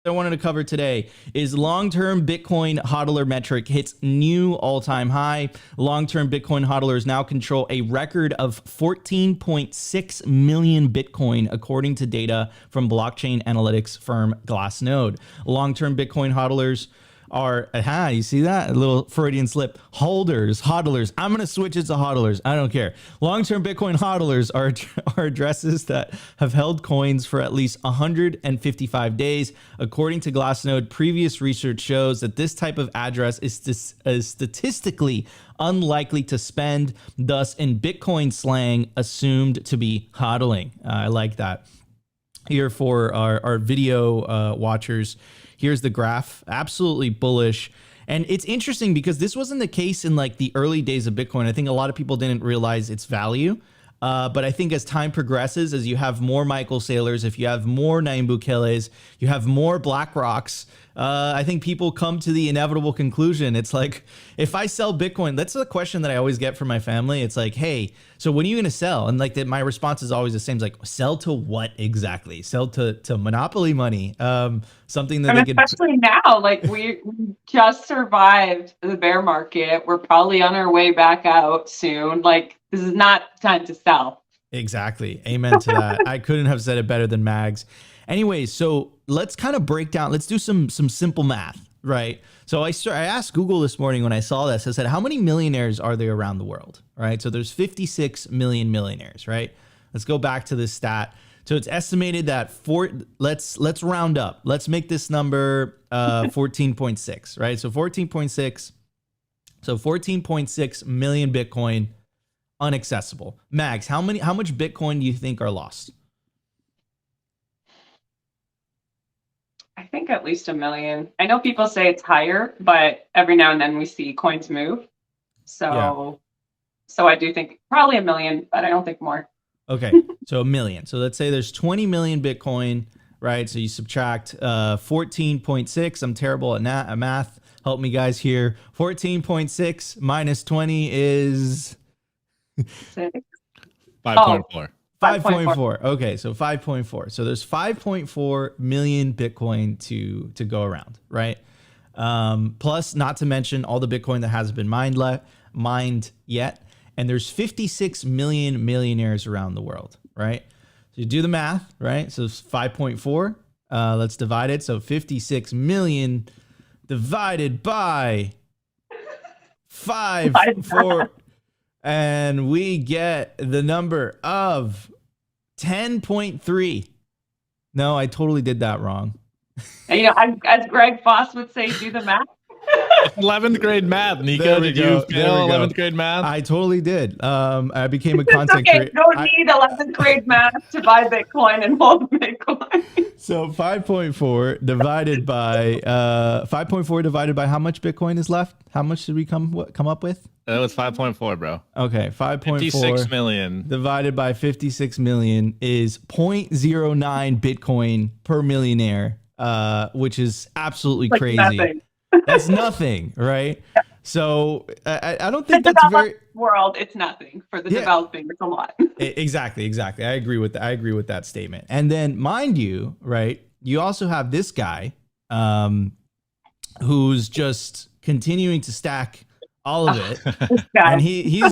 I wanted to cover today is long-term Bitcoin hodler metric hits new all-time high. Long-term Bitcoin hodlers now control a record of 14.6 million Bitcoin, according to data from blockchain analytics firm Glassnode. Long-term Bitcoin hodlers are, you see that? A little Freudian slip. Hodlers. I'm going to switch it to hodlers. I don't care. Long-term Bitcoin hodlers are addresses that have held coins for at least 155 days. According to Glassnode, previous research shows that this type of address is statistically unlikely to spend, thus in Bitcoin slang, assumed to be hodling. I like that. Here for our video watchers, here's the graph. Absolutely bullish. And it's interesting because this wasn't the case in like the early days of Bitcoin. I think a lot of people didn't realize its value. But I think as time progresses, as you have more Michael Saylors, if you have more Nayib Bukeles, you have more BlackRocks, I think people come to the inevitable conclusion. It's like, if I sell Bitcoin, that's the question that I always get from my family. It's like, hey, so when are you going to sell? And like my response is always the same. It's like, sell to what exactly? Sell to monopoly money. Something that And they especially now, like we just survived the bear market. We're probably on our way back out soon. Like this is not time to sell. Exactly. Amen to that. I couldn't have said it better than Mags. Anyways, so let's kind of break down. Let's do some simple math, right? So I asked Google this morning when I saw this. I said, how many millionaires are there around the world, right? So there's 56 million millionaires, right? Let's go back to this stat. So it's estimated that let's round up. Let's make this number 14.6, right? So 14.6. So 14.6 million Bitcoin unaccessible. Mags, how much Bitcoin do you think are lost? I think at least 1 million. I know people say it's higher, but every now and then we see coins move. So I do think probably 1 million, but I don't think more. Okay, so 1 million. So let's say there's 20 million Bitcoin, right? So you subtract 14.6. I'm terrible at math. Help me guys here. 14.6 minus 20 is 5.4. 5.4. Okay, so 5.4. So there's 5.4 million Bitcoin to go around, right? Plus, not to mention all the Bitcoin that hasn't been mined yet. And there's 56 million millionaires around the world, right? So you do the math, right? So it's 5.4. Let's divide it. So 56 million divided by 5.4. And we get the number of 10.3. No, I totally did that wrong. You know, as Greg Foss would say, do the math. 11th grade math, Nico. Did you fail 11th grade math? I totally did. I became a content creator. You don't need 11th grade math to buy Bitcoin and hold Bitcoin. So 5.4 divided by 5.4 divided by how much Bitcoin is left? How much did we come up with? That was 5.4, bro. Okay, 5.4 56 million divided by 56 million is 0.09 Bitcoin per millionaire, which is absolutely crazy. Nothing. That's nothing, right? Yeah. So I don't think the that's very world. It's nothing for the developing. It's a lot. Exactly. I agree with that. I agree with that statement. And then, mind you, right? You also have this guy, who's just continuing to stack all of it, and he's